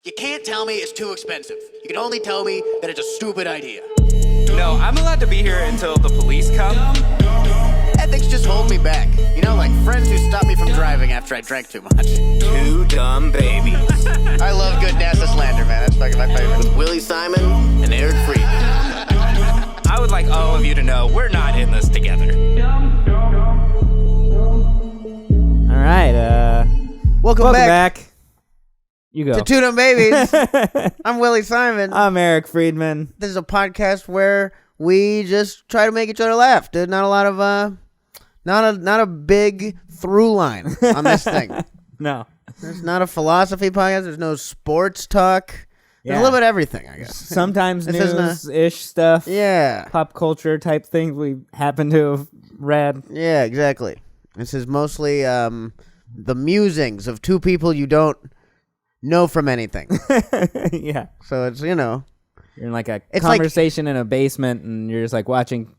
You can't tell me it's too expensive. You can only tell me that it's a stupid idea. No, I'm allowed to be here until the police come. Ethics just hold me back. You know, like friends who stop me from driving after I drank too much. Two dumb babies. I love good NASA slander, man. That's fucking my favorite. With Willie Simon and Eric Freedman. I would like all of you to know we're not in this together. All right, Welcome back You go. to Two Dumb Babies. I'm Willie Simon. I'm Eric Freedman. This is a podcast where we just try to make each other laugh. Dude, not a lot of not a big through line on this thing. No. There's not a philosophy podcast. There's no sports talk. There's a little bit of everything, I guess. Sometimes This isn't news-ish stuff. Yeah. Pop culture type things we happen to have read. Yeah, exactly. This is mostly the musings of two people you don't know from anything. Yeah. So it's, you know. You're in like a It's conversation in a basement and you're just like watching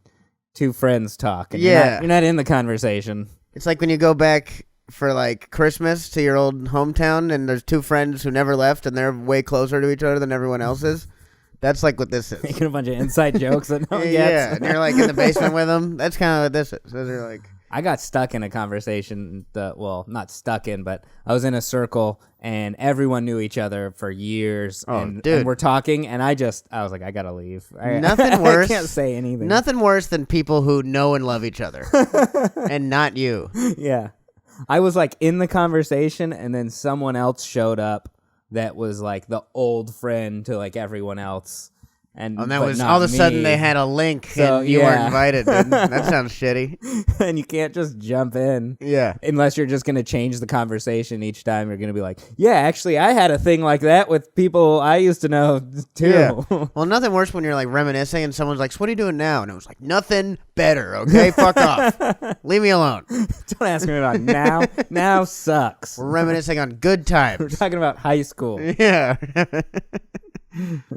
two friends talk. And Yeah. You're not in the conversation. It's like when you go back for like Christmas to your old hometown and there's two friends who never left and they're way closer to each other than everyone else is. That's like what this is. Making a bunch of inside jokes that no one Yeah, gets. and you're like in the basement with them. That's kind of what this is. So they're like, I got stuck in a conversation well, not stuck in, but I was in a circle and everyone knew each other for years. Oh, and dude. we're talking and I was like, I gotta leave. Nothing worse. I can't say anything. nothing worse than people who know and love each other and not you. Yeah. I was like in the conversation and then someone else showed up that was like the old friend to like everyone else. And And that but was not all of a sudden me. they had a link So, and you weren't yeah. invited. Dude. That sounds shitty. And you can't just jump in. Yeah. Unless you're just going to change the conversation each time. You're going to be like, yeah, actually, I had a thing like that with people I used to know, too. Yeah. Well, nothing worse when you're like reminiscing and someone's like, so what are you doing now? And it was like, nothing better, okay? Fuck off. Leave me alone. Don't ask me about now. Now sucks. We're reminiscing on good We're times. talking about high school. Yeah.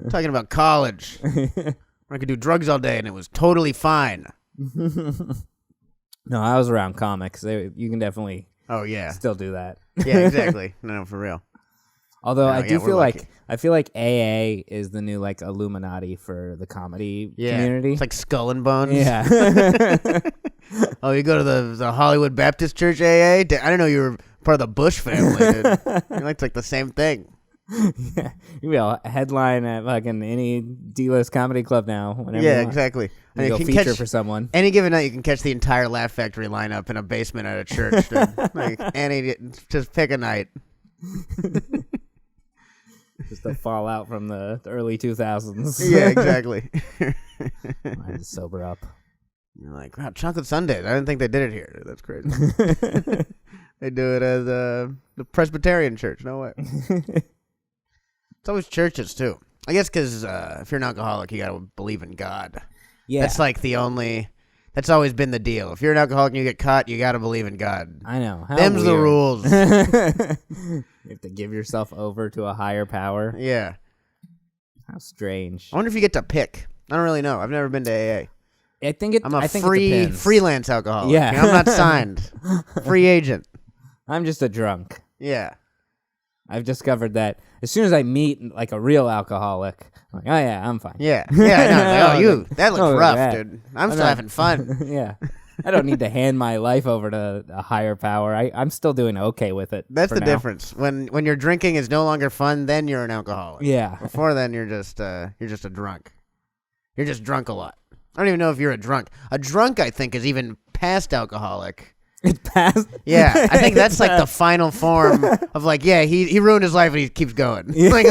Talking about college. I could do drugs all day and it was totally fine. No, I was around comics. You can definitely Oh, yeah. still do that. Yeah, exactly. No, for real. Although No, I yeah, do we're feel lucky. like AA is the new like Illuminati for the comedy Yeah. community. It's like Skull and Bones. Yeah. Oh, you go to the Hollywood Baptist Church AA? I didn't know you were part of the Bush family, dude. You're like the same thing. Yeah, you will headline at fucking any D-list comedy club now. Whenever Yeah, you want. exactly. You And go you can feature catch for someone. any given night. You can catch the entire Laugh Factory lineup in a basement at a church. Dude. Like just pick a night. Just a fallout from the early 2000s. Yeah, exactly. I had to sober up. You're like, wow, chocolate sundaes. I didn't think they did it here. Dude. That's crazy. They do it as the Presbyterian church. No way. It's always churches too. I guess because if you're an alcoholic, you gotta believe in God. Yeah, That's like that's always been the deal. If you're an alcoholic and you get caught, you gotta believe in God. I know. How Them's the weird. rules. You have to give yourself over to a higher power. Yeah. How strange. I wonder if you get to pick. I don't really know. I've never been to AA. I think it. I'm a I think it depends. freelance alcoholic. Yeah. You know, I'm not signed. Free agent. I'm just a drunk. Yeah. I've discovered that as soon as I meet like a real alcoholic, I'm like, oh yeah, I'm fine. Yeah. Yeah. No, you. That looks Oh, rough, yeah. dude. I'm still not- having fun. Yeah. I don't need to hand my life over to a higher power. I'm still doing okay with it. That's for the now. difference. When your drinking is no longer fun, then you're an alcoholic. Yeah. Before then, you're just a drunk. You're just drunk a lot. I don't even know if you're a drunk. A drunk, I think, is even past alcoholic. It passed. Yeah, I think that's like the final form of like, yeah, he ruined his life and he keeps going. Like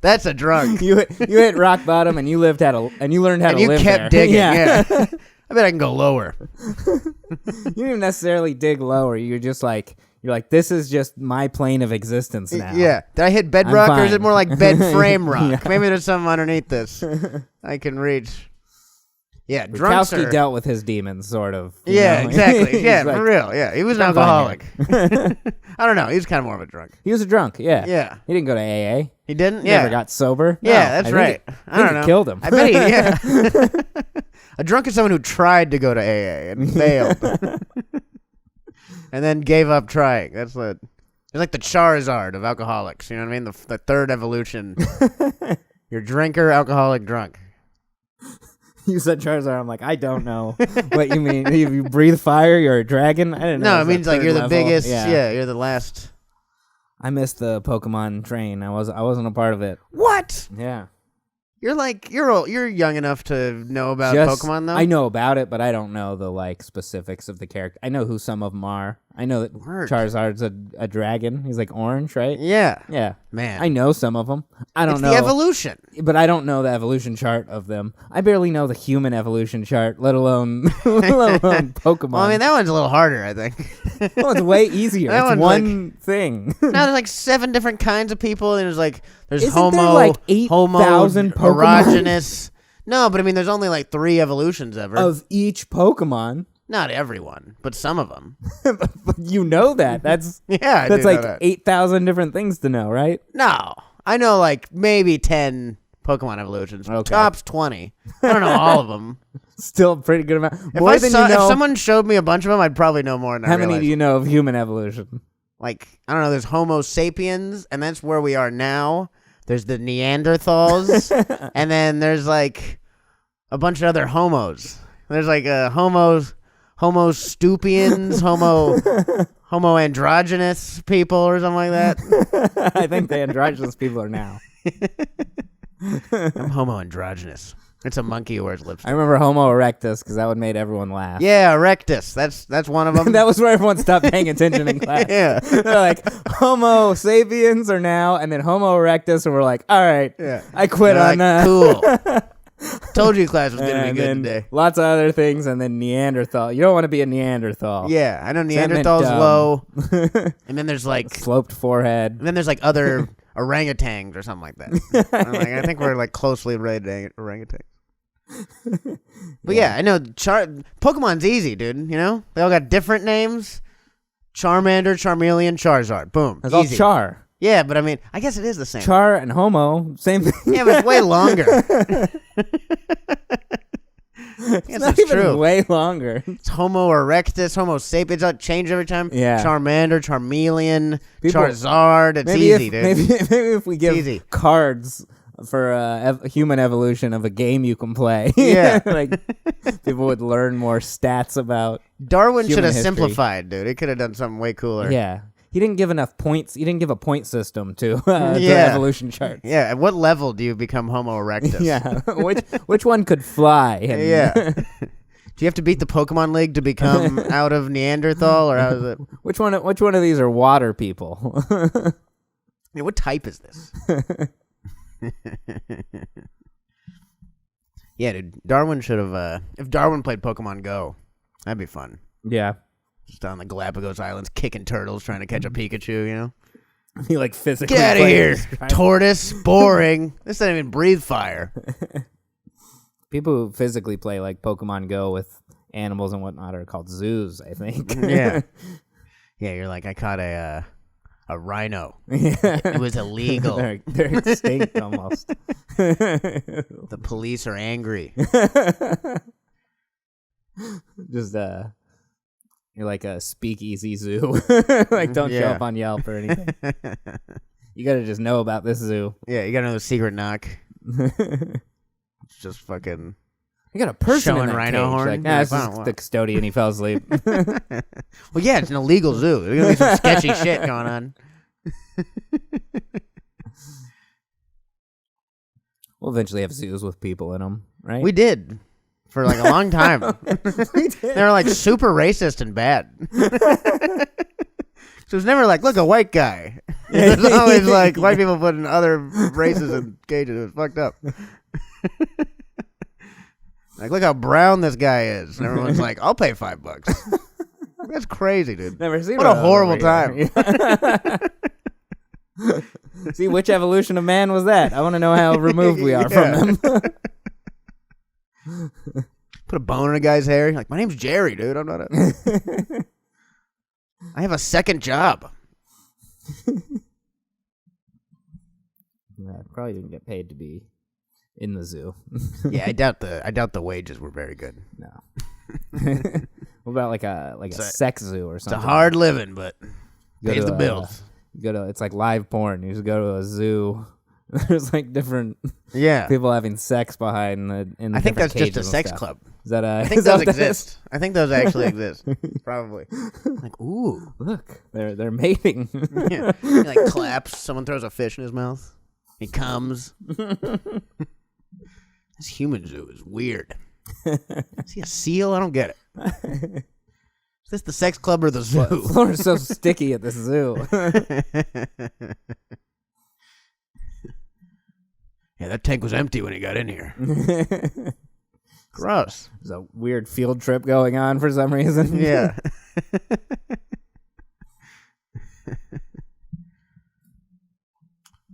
that's a drunk. You hit rock bottom and you learned how to And live you kept there. digging. Yeah. I bet I can go lower. You didn't even necessarily dig lower. You're like, this is just my plane of existence now. Yeah. Did I hit bedrock or is it fine. more like bed frame rock? Yeah. Maybe there's something underneath this I can reach. Yeah, drunks Bukowski are... dealt with his demons, sort of. you Yeah, know? exactly. He's Yeah, like, for real. Yeah, he was an I'm fine alcoholic. I don't know. He was kind of more of a drunk. He was a drunk, yeah. Yeah. He didn't go to AA. He didn't? He Yeah. never got sober. Yeah, No, that's I think right. I I don't think know. it killed him. I bet he, yeah. A drunk is someone who tried to go to AA and failed. And then gave up trying. That's what It's like the Charizard of alcoholics. You know what I mean? The third evolution. You're drinker, alcoholic, drunk. You said Charizard. I'm like, I don't know what you mean. If you breathe fire, you're a dragon. I didn't know. No, it means like you're the biggest. Yeah. You're the last. I missed the Pokemon train. I wasn't a part of it. What? Yeah. You're young enough to know about Pokemon though. I know about it, but I don't know the like specifics of the character. I know who some of them are. I know that Charizard's a dragon. He's like orange, right? Yeah. Yeah. Man. I know some of them. I don't know the evolution. But I don't know the evolution chart of them. I barely know the human evolution chart, let alone Pokemon. Well, I mean, that one's a little harder, I think. Well, it's way easier. That It's one's one thing. Now there's like 7 different kinds of people, and there's Isn't homo, there like 8,000 Pokemon? erogenous. No, but I mean, there's only like 3 evolutions ever. Of each Pokemon. Not everyone, but some of them. But you know that. That's yeah, that's like that. 8,000 different things to know, right? No, I know like maybe 10 Pokemon evolutions. Okay. Tops 20. I don't know all of them. Still a pretty good amount. If someone showed me a bunch of them, I'd probably know more than How I realize. many do you know of human evolution? Like, I don't know, there's Homo sapiens, and that's where we are now. There's the Neanderthals, and then there's like a bunch of other homos. There's like Homo stupiens, Homo androgynous people or something like that. I think the androgynous people are now. I'm Homo androgynous. It's a monkey who wears lipstick. I remember Homo erectus because that would made everyone laugh. Yeah, erectus. That's one of them. That was where everyone stopped paying attention in class. Yeah. They're like, Homo sapiens are now, and then Homo erectus, and we're like, all right, Yeah. I quit They're on that. Cool. Told you class was going to be And good then today. lots of other things, and then Neanderthal. You don't want to be a Neanderthal. Yeah, I know That meant Neanderthals dumb. low. And then there's like Sloped forehead. And then there's like other orangutans or something like that. I think we're like closely related to orangutans. But yeah, I know Pokemon's easy, dude. You know, they all got different names: Charmander, Charmeleon, Charizard. Boom, It's all easy. Char. Yeah, but I mean, I guess it is the same. Char and Homo, same thing. Yeah, but it's way longer. It's Yes, not it's even true. way longer. It's Homo erectus, Homo sapiens. It change every time. Yeah. Charmander, Charmeleon, People- Charizard. It's Maybe easy, if, dude. maybe if we give easy. cards for human evolution of a game you can play, Yeah. like people would learn more stats about. Darwin human should have history. simplified, dude. He could have done something way cooler. Yeah, he didn't give enough points. He didn't give a point system to the Yeah. evolution charts. Yeah, at what level do you become Homo erectus? Yeah, which one could fly? And Yeah. Do you have to beat the Pokemon League to become out of Neanderthal, or how is it? which one of these are water people? Yeah, what type is this? Yeah, dude. Darwin should have. If Darwin played Pokemon Go, that'd be fun. Yeah, Just on the Galapagos Islands, kicking turtles, trying to catch a Pikachu. You know, he like physically. get out of plays- here, tortoise. Boring. This doesn't even breathe fire. People who physically play like Pokemon Go with animals and whatnot are called zoos, I think. Yeah. Yeah, you're like, I caught a rhino. Yeah. It was illegal. They're extinct almost. The police are angry. Just you're like a speakeasy zoo. Like don't show Yeah. up on Yelp or anything. You gotta just know about this zoo. Yeah, you gotta know the secret knock. It's just fucking. You got a person Showing in that rhino cage. horn? Like, Yeah, this is wow. the custodian. He fell asleep. Well, yeah, it's an illegal zoo. There's gonna be some sketchy shit going on. We'll eventually have zoos with people in them, right? We did for like a long time. We did. They were like super racist and bad. So it's never like, look, a white guy. It was always like white people putting other races in cages. It was fucked up. Like, look how brown this guy is. And everyone's like, I'll pay $5. That's crazy, dude. Never seen What one a of those horrible over here. See, which evolution of man was that? I want to know how removed we are from them. Put a bone in a guy's hair. You're like, my name's Jerry, dude. I'm not a. I have a second job. Yeah, probably didn't get paid to be in the zoo. Yeah, I doubt the wages were very good. No. What about like a sex zoo or It's something? a hard living, but Go pays to the bills. It's like live porn. You just go to a zoo. There's like different Yeah. people having sex behind in I think that's just a cages and sex stuff. club. Is that I think those exist. I think those actually exist. Probably. Like, ooh. Look, they're mating. Yeah. He like claps. Someone throws a fish in his mouth. He comes. This human zoo is weird. Is he a seal? I don't get it. Is this the sex club or the zoo? The floor is so sticky at this zoo. Yeah, that tank was empty when he got in here. Gross. There's a weird field trip going on for some reason. Yeah.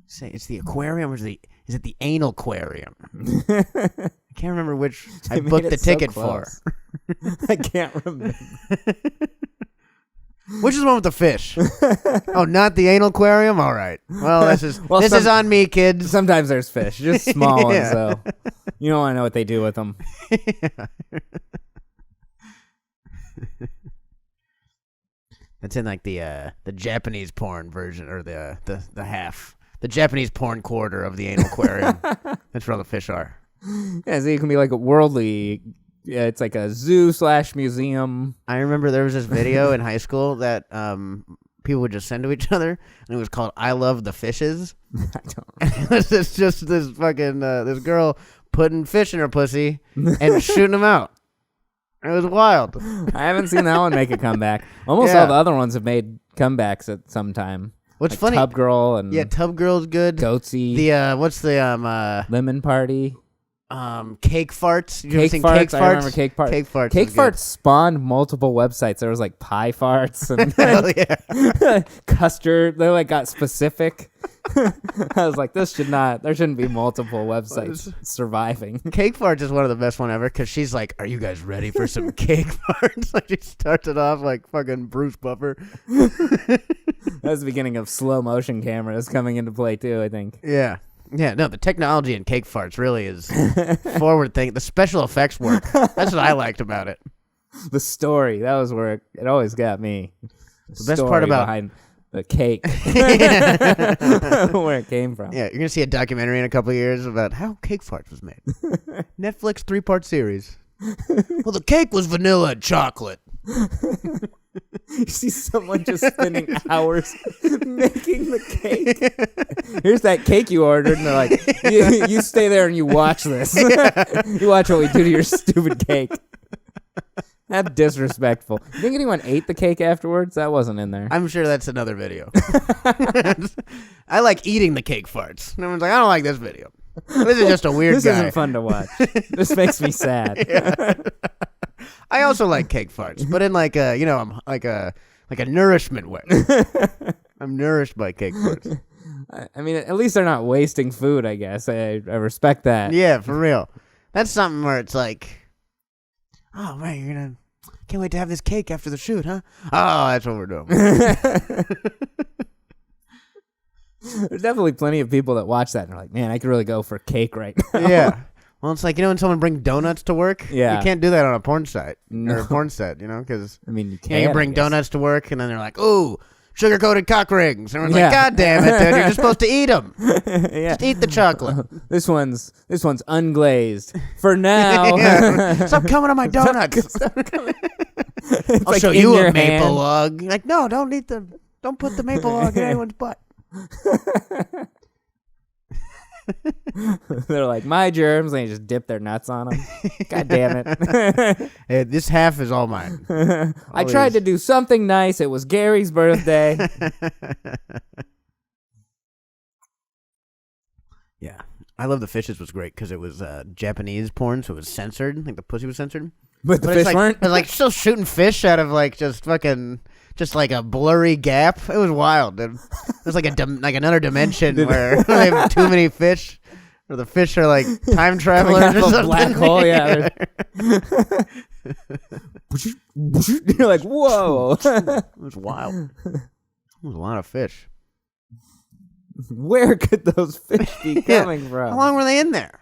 Say it's the aquarium or is it the anal aquarium? I can't remember which I booked the ticket for. I can't remember. Which is the one with the fish? Oh, not the anal aquarium? All right. Well, this is on me, kids. Sometimes there's fish, just small Yeah. ones, so you don't want to know what they do with them. That's in like the Japanese porn version or the Japanese porn quarter of the anal aquarium. That's where all the fish are. Yeah, so you can be like a worldly. Yeah, it's like a zoo / museum. I remember there was this video in high school that people would just send to each other, and it was called "I Love the Fishes." I don't. It was just this fucking this girl putting fish in her pussy and shooting them out. It was wild. I haven't seen that one make a comeback. Almost Yeah. all the other ones have made comebacks at some time. What's Like funny? Tub Girl and Tub Girl's good. Goatsy. The what's the Lemon Party. Cake farts? You ever Cake seen farts. cake farts? I remember cake farts. Cake farts. Cake is good. farts spawned multiple websites. There was like pie farts and Hell yeah. custard. They like got specific. I was like, there shouldn't be multiple websites surviving. Cake farts is one of the best one ever because she's like, "Are you guys ready for some cake farts?" Like she starts it off like fucking Bruce Buffer. That was the beginning of slow motion cameras coming into play too, I think. Yeah. Yeah, no, the technology in cake farts really is forward thinking. The special effects work. That's what I liked about it. The story, that was where it always got me. The best part about behind the cake, where it came from. Yeah, you're gonna see a documentary in a couple of years about how cake farts was made. Netflix 3-part series. Well, the cake was vanilla and chocolate. You see someone just spending hours making the cake. Here's that cake you ordered, and they're like, you stay there and you watch this. You watch what we do to your stupid cake. That's disrespectful. You think anyone ate the cake afterwards? That wasn't in there. I'm sure that's another video. I like eating the cake farts. And everyone's like, I don't like this video. This is just a weird This guy. isn't fun to watch. This makes me sad. Yeah. I also like cake farts, but in like a, I'm like a nourishment way. I'm nourished by cake farts. I mean, at least they're not wasting food, I guess. I respect that. Yeah, for real. That's something where it's like, oh man, can't wait to have this cake after the shoot, huh? Oh, that's what we're doing. There's definitely plenty of people that watch that and are like, man, I could really go for cake right now. Yeah. Well, it's like, when someone brings donuts to work? Yeah. You can't do that on a porn site. No. Or a porn set, because I mean, you can. you bring I guess. donuts to work, and then they're like, ooh, sugar-coated cock rings. And everyone's Yeah. like, God damn it, dude, you're just supposed to eat them. Yeah. Just eat the chocolate. This one's unglazed for now. Yeah. Stop coming on my donuts. I'll like show in you your a maple hand. log. You're like, no, don't put the maple log in anyone's butt. They're like, my germs, and they just dip their nuts on them. God damn it. Hey, this half is all mine. I tried to do something nice. It was Gary's birthday. Yeah. I Love the Fishes was great because it was Japanese porn, so it was censored. Like the pussy was censored. But the But fish it's like, weren't? it's like still shooting fish out of like just like a blurry gap. It was wild. It was like another dimension where they have too many fish, or the fish are like time travelers Coming or out of a something. black hole, yeah. You're like, whoa. It was wild. It was a lot of fish. Where could those fish be coming from? How long were they in there?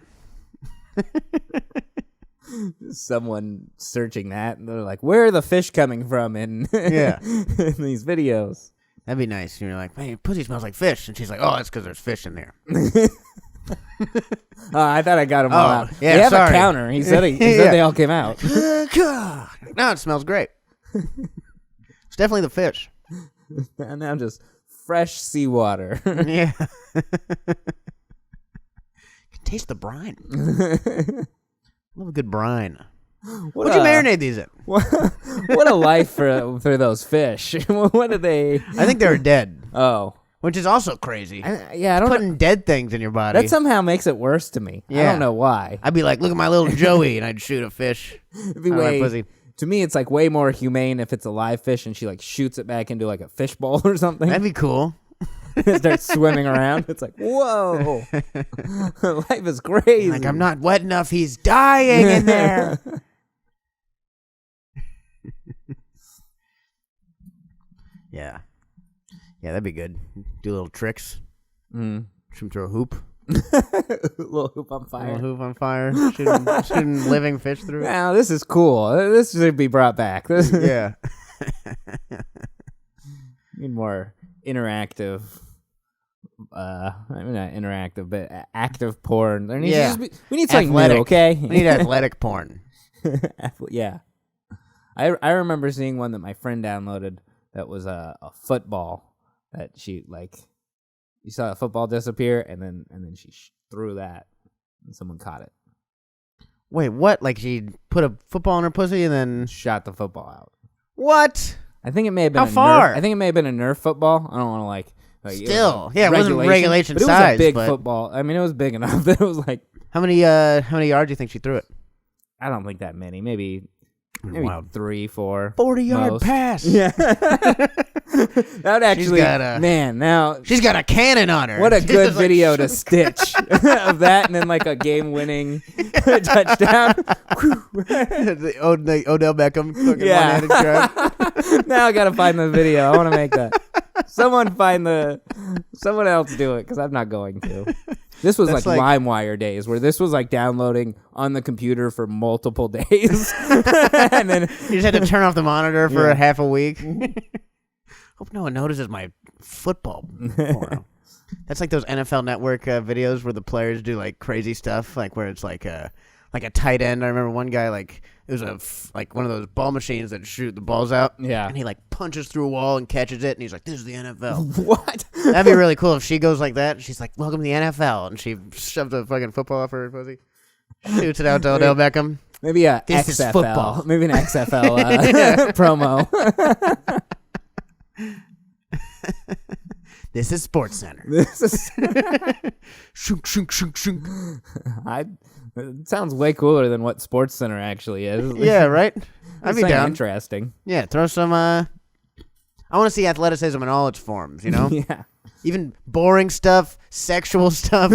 Someone searching that, and they're like, where are the fish coming from in, Yeah. in these videos? That'd be nice. You're like, man, your pussy smells like fish. And she's like, oh, that's because there's fish in there. I thought I got them all out. Yeah, they have sorry. a counter. He said they all came out. No, it smells great. It's definitely the fish. And now just fresh seawater. Yeah. You can taste the brine. Love a good brine. What'd you marinate these in? What a life for those fish. What are they? I think they were dead. Oh. Which is also crazy. I don't Putting know. dead things in your body. That somehow makes it worse to me. Yeah. I don't know why. I'd be like, look at my little Joey, and I'd shoot a fish. It'd be out of my way, pussy. to me, it's like way more humane if it's a live fish and she like shoots it back into like a fish bowl or something. That'd be cool. It starts swimming around. It's like, whoa. Life is crazy. Like, I'm not wet enough. He's dying in there. Yeah. Yeah, that'd be good. Do little tricks. Shoot him through a hoop. Little hoop on fire. Little hoop on fire. Shooting living fish through it. Now, this is cool. This should be brought back. Yeah. Need more interactive. I mean, not interactive, but active porn. There needs to just be, we need something Athletic. new, okay? We need athletic porn. Yeah. I remember seeing one that my friend downloaded that was a football that she like. You saw a football disappear, and then she threw that, and someone caught it. Wait, what? Like she put a football in her pussy and then Shot the football out. what? I think it may have been How far? I think it may have been a Nerf football. I don't want to like Still, yeah, it wasn't regulation but it was size, a big but- football. I mean, it was big enough that it was like How many yards do you think she threw it? I don't think that many. Maybe Wild. 3, 4. 40-yard most. pass. Yeah. That would actually, man. Now She's got a cannon on her. what a She's good just like, video to stitch of that, and then like a game-winning touchdown. the Odell Beckham fucking Yeah. one-handed grab. Now I gotta find the video. I want to make that. Someone else do it because I'm not going to. This was That's like like- LimeWire days where this was like downloading on the computer for multiple days, and then You just had to turn off the monitor for Yeah. a half a week. Hope no one notices my football porno. That's like those NFL Network videos where the players do like crazy stuff, like where it's like a tight end. I remember one guy like it was like one of those ball machines that shoot the balls out. Yeah. and he like punches through a wall and catches it, and he's like, "This is the NFL." what? That'd be really cool if she goes like that. She's like, "Welcome to the NFL," and she shoves a fucking football off her pussy, shoots it out to Odell Beckham. Maybe a This is XFL. football. Maybe an XFL promo. This is Sports Center. This is. Shunk, shunk, shunk, shunk. It sounds way cooler than what Sports Center actually is. Yeah, right. I'd be Something down. Interesting. Yeah, throw some. I want to see athleticism in all its forms. You know, Yeah. even boring stuff, sexual stuff.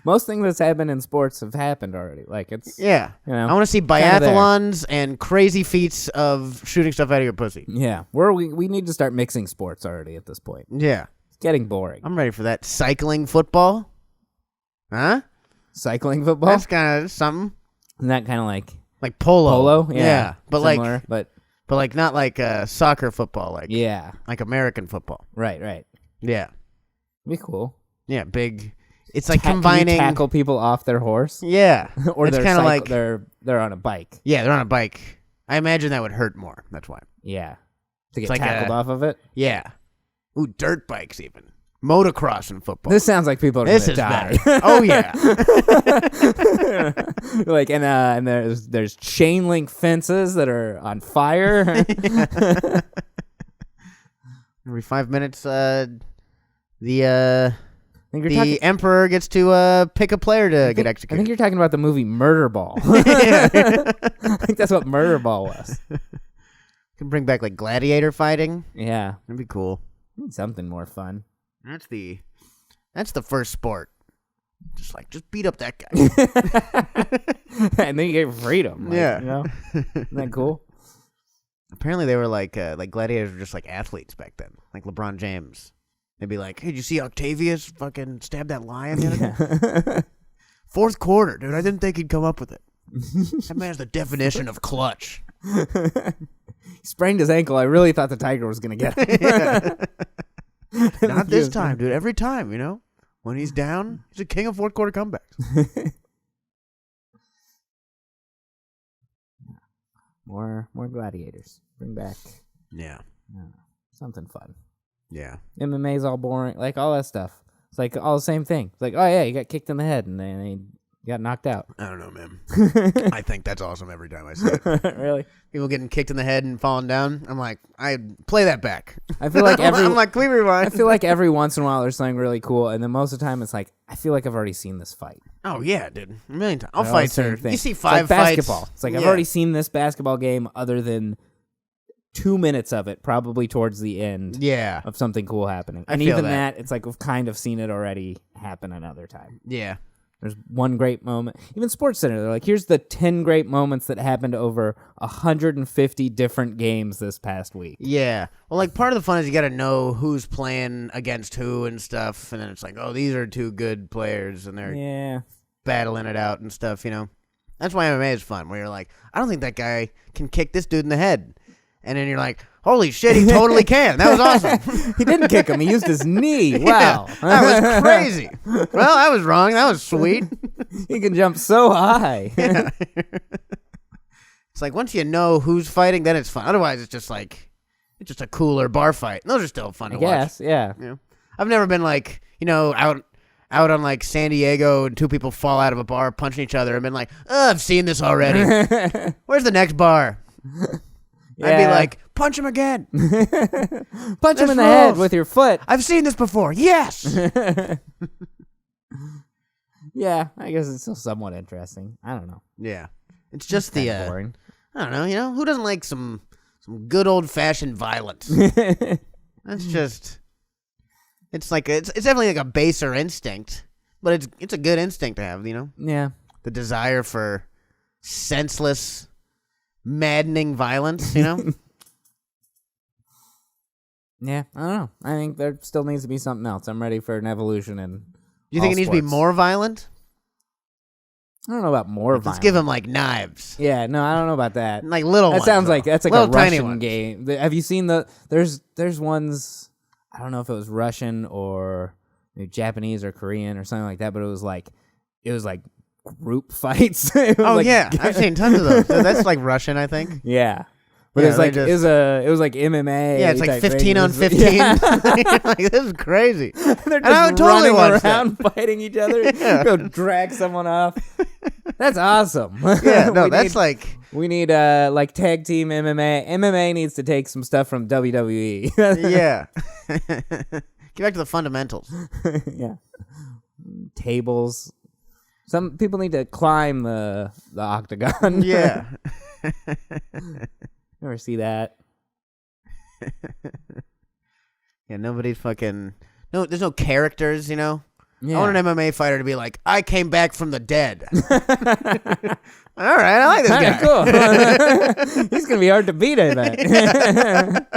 Most things that's happened in sports have happened already. Like it's. Yeah, You know, I want to see kinda there. biathlons and crazy feats of shooting stuff out of your pussy. Yeah. We need to start mixing sports already at this point. Yeah, It's getting boring. I'm ready for that. Cycling football, huh? Cycling football. That's kind of something. Isn't that kind of like Polo. polo? Yeah, but similar, like not like soccer football, like yeah. like American football. Right. Yeah, Be cool. yeah, big. It's like Can you combining. tackle people off their horse, Yeah, or it's they're kind of like they're on a bike. yeah, they're on a bike. I imagine that would hurt more. That's why. Yeah, to get like tackled off of it. Yeah. Ooh, dirt bikes even. Motocross and football. This sounds like people are This gonna is die. better. Oh yeah. Like and there's chain link fences that are on fire. Every 5 minutes, the I think you're talking. emperor gets to pick a player to get I think executed. you're talking about the movie Murder Ball. I think that's what Murder Ball was. Can bring back like gladiator fighting. Yeah, That'd be cool. something more fun. That's the first sport. Just beat up that guy. And then you get freedom. Like, Yeah. you know? Isn't that cool? Apparently they were like gladiators were just like athletes back then, like LeBron James. They'd be like, "Hey, did you see Octavius fucking stab that lion the other day? Fourth quarter, dude. I didn't think he'd come up with it. That man's the definition of clutch." He sprained his ankle. I really thought the tiger was gonna get him. Not this time, dude. Every time, when he's down, he's a king of fourth quarter comebacks. More gladiators. Bring back something fun. Yeah. MMA's all boring, like all that stuff. It's like all the same thing. It's like, oh yeah, you got kicked in the head and then you got knocked out. I don't know, man. I think that's awesome every time I see it. Really? People getting kicked in the head and falling down. I'm like, I play that back. I feel like I'm like, can we rewind? I feel like every once in a while there's something really cool, and then most of the time it's like, I feel like I've already seen this fight. Oh yeah, dude, a million times. I'll All fight the same her. thing. You see It's 5 like fights. basketball. It's like I've already seen this basketball game other than 2 minutes of it, probably towards the end. Yeah. Of something cool happening. I And feel even that. it's like we've kind of seen it already happen another time. Yeah. There's one great moment. Even Sports Center, they're like, here's the 10 great moments that happened over 150 different games this past week. Yeah. Well, like, part of the fun is you got to know who's playing against who and stuff, and then it's like, oh, these are 2 good players, and they're battling it out and stuff, That's why MMA is fun, where you're like, I don't think that guy can kick this dude in the head. And then you're like, holy shit, he totally can. That was awesome. He didn't kick him. He used his knee. Wow. Yeah, that was crazy. Well, I was wrong. That was sweet. He can jump so high. Yeah. It's like once you know who's fighting, then it's fun. Otherwise, it's just a cooler bar fight. And those are still fun to watch. Yeah. I've never been like, out on like San Diego and 2 people fall out of a bar punching each other and been like, oh, I've seen this already. Where's the next bar? I'd be like, punch him again. Punch him in the head with your foot. I've seen this before. Yes. Yeah, I guess it's still somewhat interesting. I don't know. Yeah. It's just the boring. I don't know, who doesn't like some good old-fashioned violence? That's just it's like it's definitely like a baser instinct, but it's a good instinct to have, Yeah. The desire for senseless, maddening violence, Yeah, I don't know. I think there still needs to be something else. I'm ready for an evolution in Do you think it needs to be more violent? I don't know about more violent. Let's give him like knives. Yeah, no, I don't know about that. Like little that ones. sounds like that's like a little tiny Russian ones. game. Have you seen there's ones, I don't know if it was Russian or maybe Japanese or Korean or something like that, but it was like group fights. Oh yeah, I've seen tons of those. So that's like Russian, I think. Yeah. But Yeah, it's like it was like MMA. Yeah, it's like type 15 thing. on 15. Yeah. Like, this is crazy. They're And I would just totally running watch around fighting each other. Go drag someone off. That's awesome. Yeah, no, that's like we need like tag team MMA. MMA needs to take some stuff from WWE. yeah. Get back to the fundamentals. Yeah. Tables. Some people need to climb the octagon. Yeah. Never see that. Yeah, nobody's fucking no. There's no characters, Yeah. I want an MMA fighter to be like, I came back from the dead. All right, I like this guy. Cool. He's gonna be hard to beat, I bet.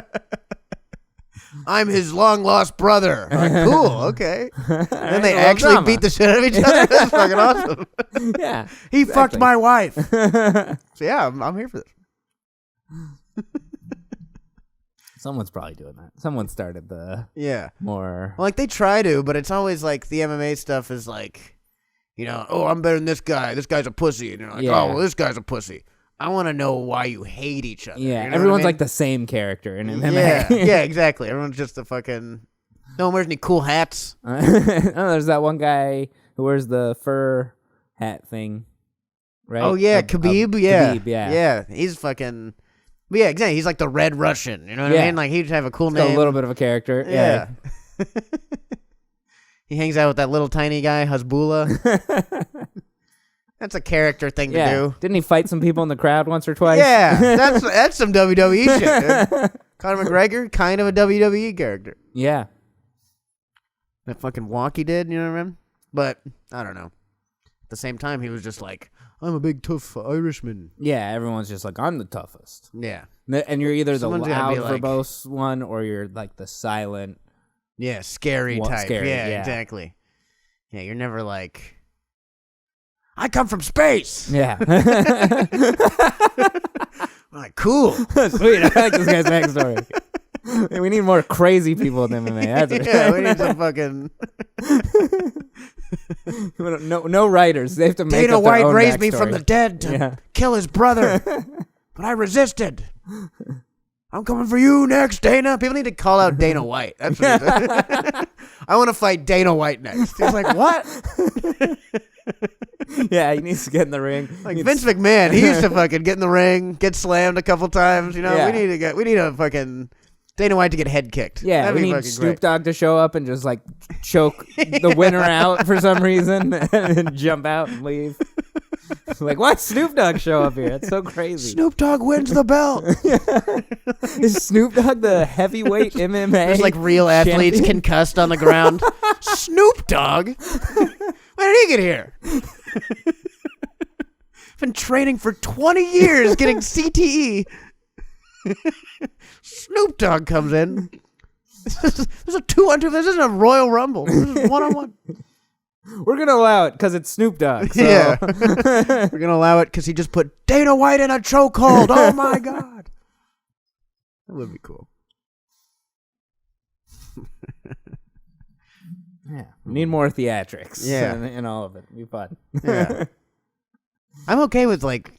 I'm his long lost brother. I'm like, cool, okay. And then they A little actually drama. beat the shit out of each other. That's fucking awesome. Yeah. He fucked exactly. my wife. So yeah, I'm here for this. Someone's probably doing that. Someone started the Yeah. more. Well, like they try to, but it's always like the MMA stuff is like, oh, I'm better than this guy. This guy's a pussy. And you're like, Yeah. oh, well, this guy's a pussy. I want to know why you hate each other. Yeah, You know everyone's what I like the same character in mean? MMA. Yeah, yeah, exactly. Everyone's just a fucking. No one wears any cool hats. Oh, there's that one guy who wears the fur hat thing, right? Oh yeah, Khabib. Yeah, Khabib, yeah. yeah. He's fucking. But yeah, exactly. He's like the Red Russian. You know what Yeah. I mean? Like he'd have a cool He's got name. a little bit of a character. Yeah. He hangs out with that little tiny guy, Hasbullah. That's a character thing to Yeah. do. Didn't he fight some people in the crowd once or twice? Yeah, that's some WWE shit, dude. Conor McGregor, kind of a WWE character. Yeah. That fucking walk he did, you know what I mean? But, I don't know. At the same time, he was just like, I'm a big, tough Irishman. Yeah, everyone's just like, I'm the toughest. Yeah. And you're either Someone's the gonna be loud, like- verbose one or you're like the silent. Yeah, scary Well, type. scary, yeah, yeah. exactly. Yeah, you're never like, I come from space. Yeah. Like, cool. Sweet. I like this guy's backstory. We need more crazy people in MMA. That's what Yeah, we need some fucking... no writers. They have to make Dana up their White own raised me backstory. from the dead to kill his brother, but I resisted. I'm coming for you next, Dana. People need to call out Dana White. That's what I want to fight Dana White next. He's like, what? Yeah, he needs to get in the ring. Like Vince McMahon, he used to fucking get in the ring, get slammed a couple times. You know, Yeah. we need a fucking Dana White to get head kicked. Yeah, That'd we be need fucking Snoop great. Dogg to show up and just like choke the winner out for some reason and then jump out and leave. Like, why Snoop Dogg show up here? That's so crazy. Snoop Dogg wins the belt. Is Snoop Dogg the heavyweight MMA? There's like real athletes champion? concussed on the ground. Snoop Dogg? When did he get here? Been training for 20 years getting CTE. Snoop Dogg comes in. This is a 2-on-2. This isn't a Royal Rumble. This is 1-on-1. We're gonna allow it because it's Snoop Dogg. So. Yeah. We're going to allow it because he just put Dana White in a chokehold. Oh, my God. That would be cool. Yeah, we need more theatrics. Yeah. in all of it. It'd be fun. Yeah. I'm okay with, like,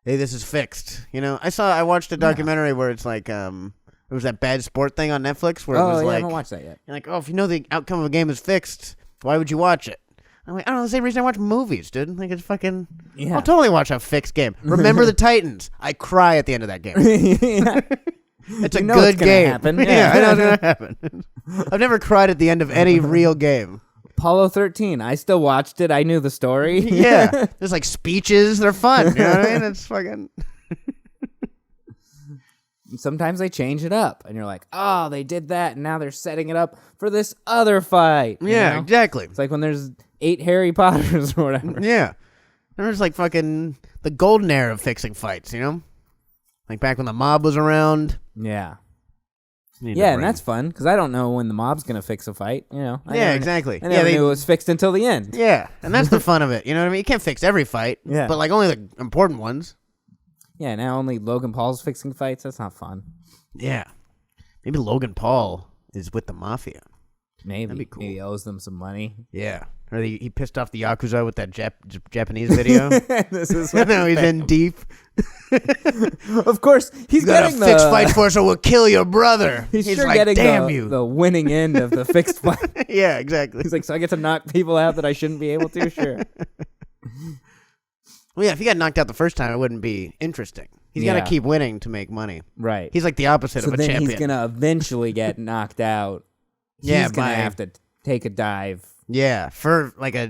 hey, this is fixed. You know, I watched a documentary where it's like, it was that Bad Sport thing on Netflix where it was I like, haven't watched that yet. you're like, oh, if you know the outcome of a game is fixed, why would you watch it? I'm like, I don't know, the same reason I watch movies, dude. Like, it's fucking, Yeah. I'll totally watch a fixed game. Remember the Titans. I cry at the end of that game. Yeah. It's a You know good it's gonna game. happen. Yeah, I know it's going to happen. I've never cried at the end of any real game. Apollo 13. I still watched it. I knew the story. Yeah. There's like speeches. They're fun. You know what I mean? It's fucking... Sometimes they change it up, and you're like, oh, they did that, and now they're setting it up for this other fight. you Yeah, know? exactly. It's like when there's 8 Harry Potters or whatever. Yeah. There's like fucking the golden era of fixing fights, you know? Like back when the mob was around. Yeah. Need to Yeah, and bring- that's fun, because I don't know when the mob's going to fix a fight, you know? Yeah, exactly. I never they- knew it was fixed until the end. Yeah, and that's the fun of it. You know what I mean? You can't fix every fight, Yeah. but like only the important ones. Yeah, now only Logan Paul's fixing fights. That's not fun. Yeah. Maybe Logan Paul is with the mafia. Maybe. That'd be cool. Maybe he owes them some money. Yeah. Or he pissed off the Yakuza with that Japanese video. This is And now he's in deep. Of course, he's You got a getting fixed the fight for us or we'll kill your brother. He's sure like, getting damn you. the winning end of the fixed fight. Yeah, exactly. He's like, so I get to knock people out that I shouldn't be able to? Sure. Well, yeah, if he got knocked out the first time, it wouldn't be interesting. He's got Yeah. to keep winning to make money. Right. He's like the opposite So of a then champion. he's going to eventually get knocked out. Yeah, He's going by- to have to take a dive. Yeah, for like a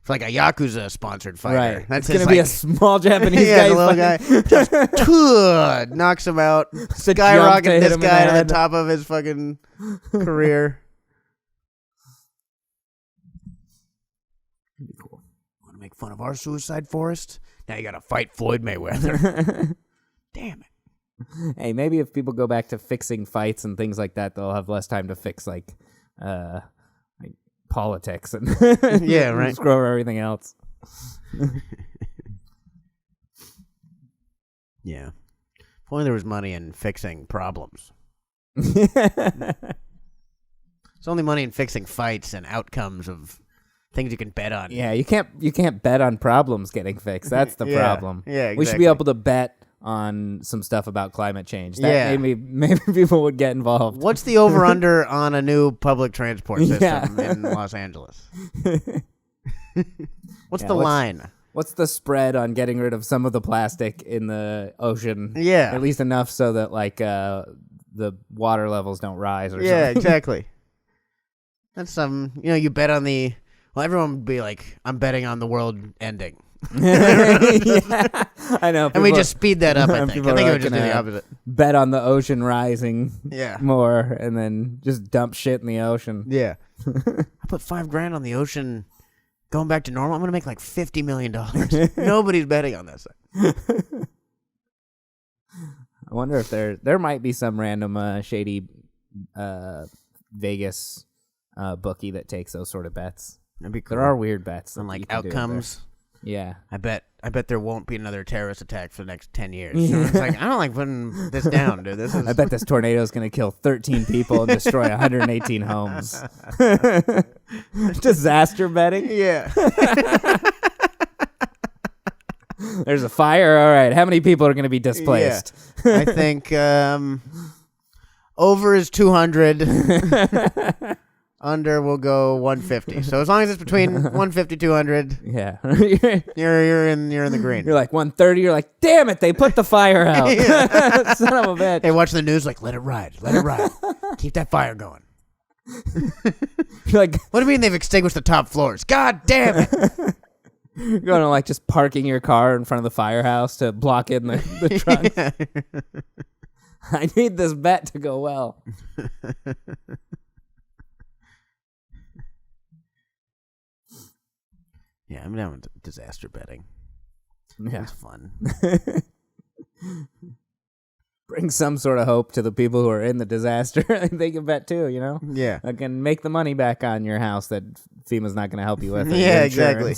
Yakuza sponsored fighter. Right. That's It's going his, to be a like- small Japanese yeah, guy. the little fighting. guy just knocks him out, To jump to skyrocket hit this him in guy the to head. the top of his fucking career. Cool. Want to make fun of our Suicide Forest? Now you got to fight Floyd Mayweather. Damn it. Hey, maybe if people go back to fixing fights and things like that, they'll have less time to fix like politics and Yeah, right. screw over everything else. Yeah. If only there was money in fixing problems. Yeah. It's only money in fixing fights and outcomes of things you can bet on. Yeah, you can't bet on problems getting fixed. That's the Yeah, problem. yeah, We should be exactly. able to bet on some stuff about climate change. That Yeah. maybe people would get involved. What's the over-under on a new public transport system Yeah. in Los Angeles? What's Yeah, the what's- line? What's the spread on getting rid of some of the plastic in the ocean? Yeah. At least enough so that like the water levels don't rise or Yeah, something. exactly. That's you bet on the... Well, everyone would be like, I'm betting on the world ending. Yeah, I know. And we people just speed that up, I think. people I think are it would just do gonna the opposite. bet on the ocean rising Yeah. more and then just dump shit in the ocean. Yeah. I put $5,000 on the ocean going back to normal. I'm going to make like $50 million. Nobody's betting on this. I wonder if there might be some random shady Vegas bookie that takes those sort of bets. That'd be cool. There are weird bets. And that like you can do outcomes. Yeah. I bet there won't be another terrorist attack for the next 10 years. So it's like, I don't like putting this down, dude. This is... I bet this tornado is going to kill 13 people and destroy 118 homes. Disaster betting? Yeah. There's a fire? All right. How many people are going to be displaced? Yeah. I think over is 200. Under will go 150. So as long as it's between 150 200, Yeah. you're in the green. You're like 130. You're like, damn it, they put the fire out. Son of a bitch. Hey, watch the news. Like, let it ride. Keep that fire going. You're like, What do you mean they've extinguished the top floors? God damn it! you're going to like just parking your car in front of the firehouse to block in the trunk. Yeah. I need this bet to go well. Yeah, I'm down with disaster betting. Yeah. It's fun. Bring some sort of hope to the people who are in the disaster. They can bet too, you know? Yeah. I can make the money back on your house that FEMA's not going to help you with. Yeah, exactly.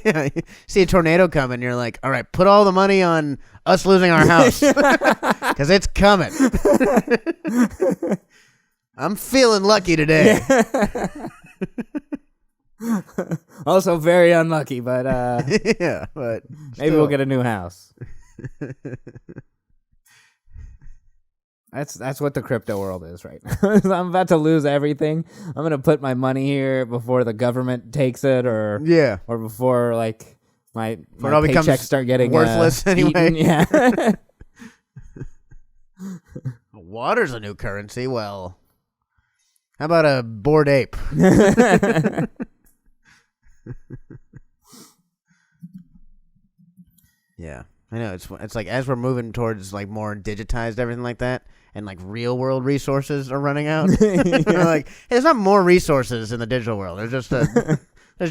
Yeah, you see a tornado coming, you're like, all right, put all the money on us losing our house. Because it's coming. I'm feeling lucky today. Also very unlucky, but Yeah, but maybe we'll get a new house. That's what the crypto world is right now. I'm about to lose everything. I'm going to put my money here before the government takes it or before like my all becomes paychecks start getting worthless anyway. eaten. Yeah. Water's a new currency. Well, how about a bored ape? Yeah, I know. It's like as we're moving towards like more digitized everything like that, and like real world resources are running out. We're like, hey, there's not more resources in the digital world. There's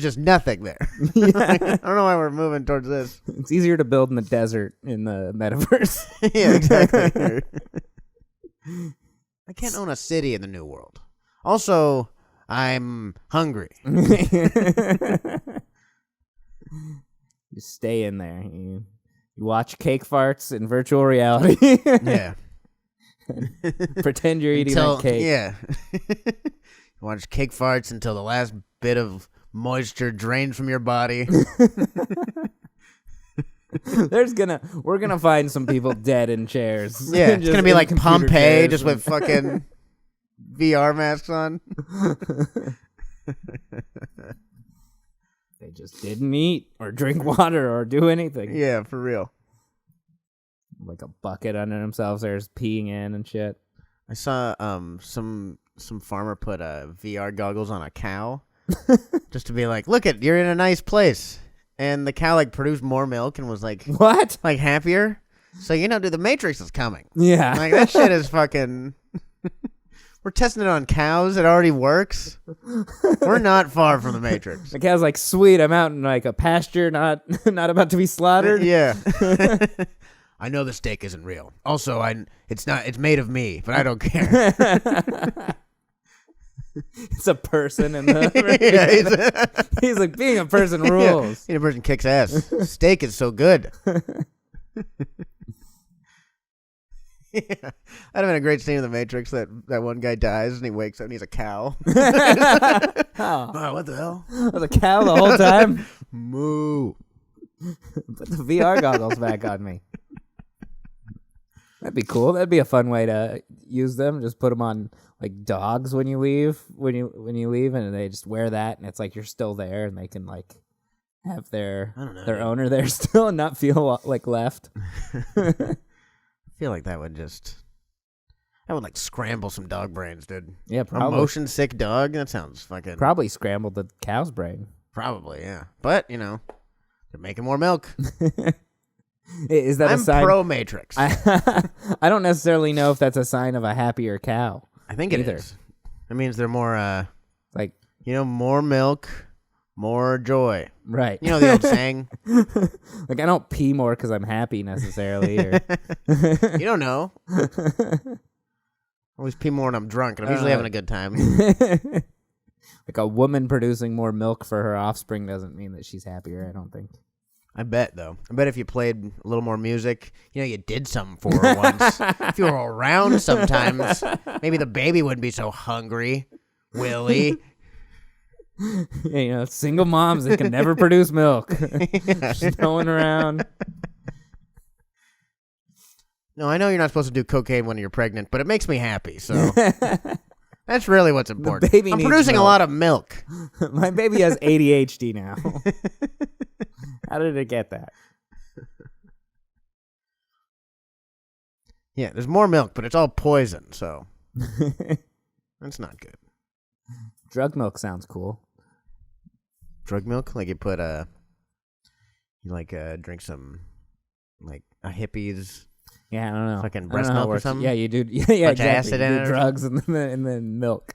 just nothing there. Yeah. I don't know why we're moving towards this. It's easier to build in the desert in the metaverse. Yeah, exactly. I can't own a city in the new world. Also, I'm hungry. You stay in there. You watch cake farts in virtual reality. Yeah. Pretend you're eating that cake. Yeah. You watch cake farts until the last bit of moisture drains from your body. We're gonna find some people dead in chairs. Yeah, it's gonna be like Pompeii, chairs just with fucking VR masks on. They just didn't eat or drink water or do anything. Yeah, for real. Like a bucket under themselves, they're just peeing in and shit. I saw some farmer put VR goggles on a cow, just to be like, look it, you're in a nice place, and the cow like produced more milk and was like, what? Like happier. So dude, the Matrix is coming. Yeah, like that shit is fucking. We're testing it on cows. It already works. We're not far from the Matrix. The cow's like, sweet, I'm out in like a pasture, not about to be slaughtered. Yeah. I know the steak isn't real. Also, it's made of me, but I don't care. It's a person in the Yeah, he's like, being a person rules. Being a person kicks ass. Steak is so good. Yeah. That'd have been a great scene in The Matrix that one guy dies and he wakes up and he's a cow. Oh, what the hell? I was a cow the whole time. Moo. Put the VR goggles back on me. That'd be cool. That'd be a fun way to use them. Just put them on like dogs when you leave, and they just wear that, and it's like you're still there, and they can like have their owner there still and not feel like left. I feel like that would like scramble some dog brains, dude. Yeah, probably. A motion sick dog? That sounds fucking... Probably scrambled the cow's brain. Probably, yeah. But, they're making more milk. Is that I'm a sign? pro Matrix. I don't necessarily know if that's a sign of a happier cow. I think it is. It means they're more, like... more milk, more joy. Right. You know the old saying? Like, I don't pee more because I'm happy necessarily. Or... You don't know. I always pee more when I'm drunk, and I'm usually having a good time. Like a woman producing more milk for her offspring doesn't mean that she's happier, I don't think. I bet, though. I bet if you played a little more music, you did something for her once. If you were around sometimes, maybe the baby wouldn't be so hungry. Willie. Yeah, single moms that can never produce milk. Just throwing around. No, I know you're not supposed to do cocaine when you're pregnant, but it makes me happy, so that's really what's important. baby I'm needs producing a milk. lot of milk. My baby has ADHD now. How did it get that? Yeah, there's more milk, but it's all poison, so that's not good. Drug milk sounds cool. Drug milk? Like you put drink some, like, a hippie's Yeah, I don't know. fucking I don't breast know how it milk or works. something? Yeah, you do. Yeah, Bunch of exactly. acid You in do it or drugs and then milk.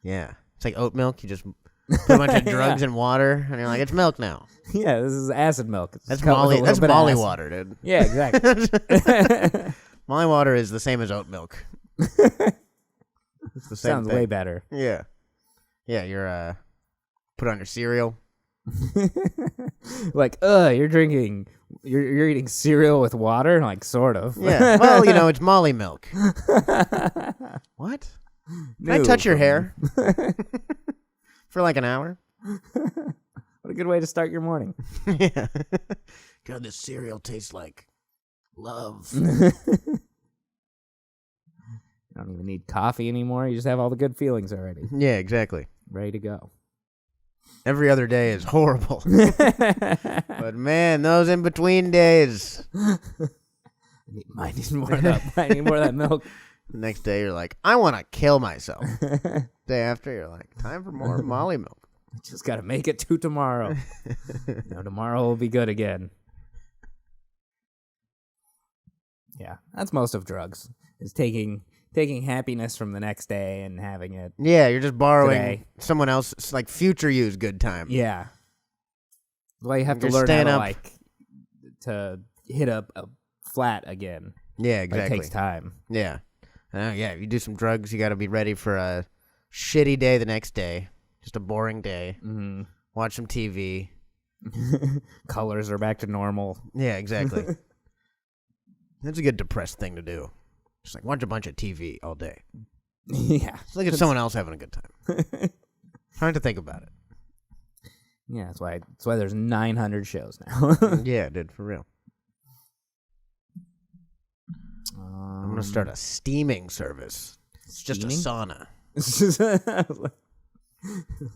Yeah. It's like oat milk. You just put a bunch of drugs in water, and you're like, it's milk now. Yeah, this is acid milk. It's That's cut with a Molly. little That's bit of Molly acid. water, dude. Yeah, exactly. Molly water is the same as oat milk. It's the same Sounds thing. way better. Yeah. Yeah, you're put on your cereal. Like, you're eating cereal with water? Like, sort of. Yeah. Well, it's Molly milk. What? Can I touch your hair? For like an hour? What a good way to start your morning. Yeah. God, this cereal tastes like love. You don't even need coffee anymore. You just have all the good feelings already. Yeah, exactly. Ready to go. Every other day is horrible. But man, those in between days. I need more of that. I need more of that milk. The next day you're like, I want to kill myself. Day after you're like, time for more Molly milk. Just got to make it to tomorrow. No, tomorrow will be good again. Yeah, that's most of drugs. Is taking happiness from the next day and having it. Yeah, you're just borrowing Today. someone else's, like, future you's good time. Yeah. Well, you have to You're learn how staying to, up. to hit a flat again. Yeah, But exactly. it takes time. Yeah. Yeah, if you do some drugs, you got to be ready for a shitty day the next day. Just a boring day. Mm-hmm. Watch some TV. Colors are back to normal. Yeah, exactly. That's a good depressed thing to do. Just like watch a bunch of TV all day. Yeah. It's like it's someone else having a good time. Hard to think about it. Yeah, that's why there's 900 shows now. Yeah, dude, for real. I'm gonna start a steaming service. It's just a sauna.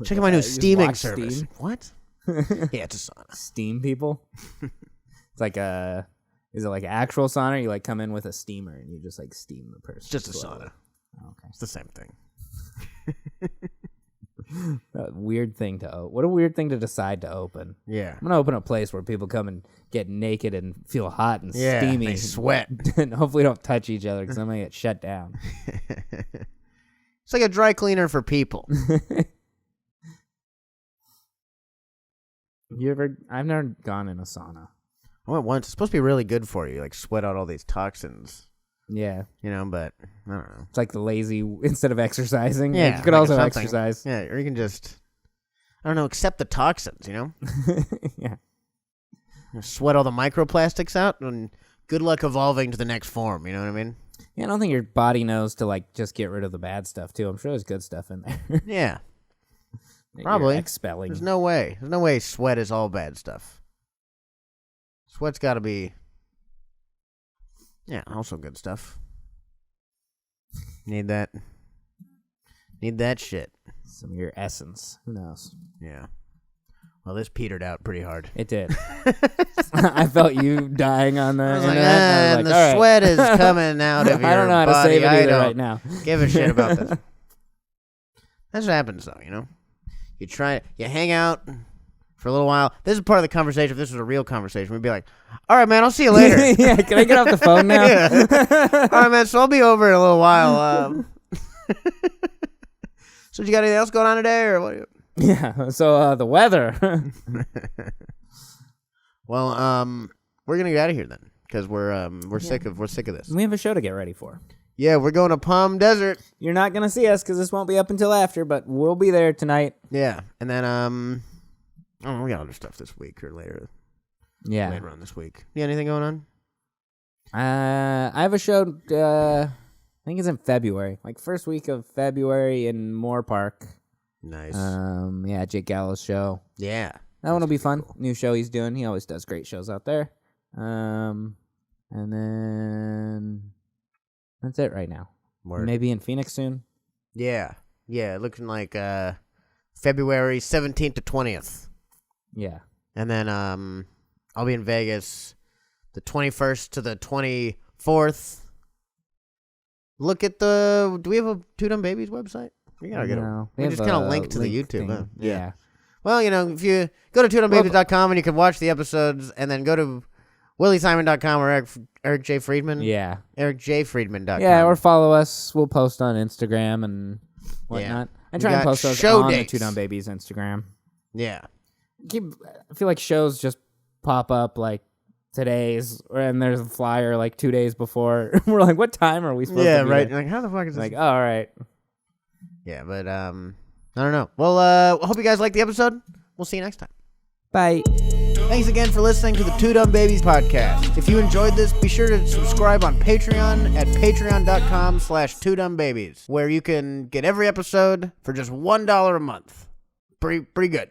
Check out my new You just steaming watch service. Steam? What? Yeah, it's a sauna. Steam people. It's like is it like actual sauna? Or you like come in with a steamer and you just like steam the person. It's just a slowly? sauna. Oh, okay. It's the same thing. Weird thing what a weird thing to decide to open. Yeah. I'm gonna open a place where people come and get naked and feel hot and Yeah, steamy. they sweat. And hopefully don't touch each other because I'm gonna get shut down. It's like a dry cleaner for people. I've never gone in a sauna. I went once. It's supposed to be really good for you. Like sweat out all these toxins. Yeah. But I don't know. It's like the lazy instead of exercising. Yeah. Like, you could like also something. exercise. Yeah, or you can just, I don't know, accept the toxins, Yeah. Sweat all the microplastics out, and good luck evolving to the next form, you know what I mean? Yeah, I don't think your body knows to like just get rid of the bad stuff too. I'm sure there's good stuff in there. Yeah. That Probably. you're expelling. There's no way. There's no way sweat is all bad stuff. Sweat's got to be, also good stuff. Need that shit. Some of your essence. Who knows? Yeah. Well, this petered out pretty hard. It did. I felt you dying on the I was like, internet. I was and like, the all right. sweat is coming out of your I don't know how to body. save it I either don't right now. give a shit about this. That's what happens, though, You hang out for a little while. This is part of the conversation. If this was a real conversation, we'd be like, all right, man, I'll see you later. Yeah, can I get off the phone now? Yeah. All right, man, so I'll be over in a little while. So you got anything else going on today, or what? Yeah, so the weather. Well, we're gonna get out of here then, because we're sick of this. We have a show to get ready for. Yeah, we're going to Palm Desert. You're not going to see us because this won't be up until after, but we'll be there tonight. Yeah, and then Oh, we got other stuff this week or later Yeah. on this week. You got anything going on? I have a show, I think it's in February. Like, first week of February in Moore Park. Nice. Yeah, Jake Gallo's show. Yeah. That one will be fun. Cool. New show he's doing. He always does great shows out there. And then that's it right now. Word. Maybe in Phoenix soon. Yeah. Yeah, looking like February 17th to 20th. Yeah. And then I'll be in Vegas the 21st to the 24th. Look at do we have a Two Dumb Babies website? We gotta get it. We just kind of link to the YouTube. Huh? Yeah. Well, if you go to twodumbabies.com and you can watch the episodes, and then go to williesimon.com or Eric J. Friedman. Yeah. EricJFriedman.com. Yeah, or follow us. We'll post on Instagram and whatnot. I try and post those on the Two Dumb Babies Instagram. Yeah. I feel like shows just pop up like today's, and there's a flyer like 2 days before. We're like, what time are we supposed to be right. there? Like, how the fuck is this? Like, oh, all right. Yeah, but I don't know. Well, I hope you guys liked the episode. We'll see you next time. Bye. Thanks again for listening to the Two Dumb Babies podcast. If you enjoyed this, be sure to subscribe on Patreon at patreon.com/twodumbbabies, where you can get every episode for just $1 a month. Pretty good.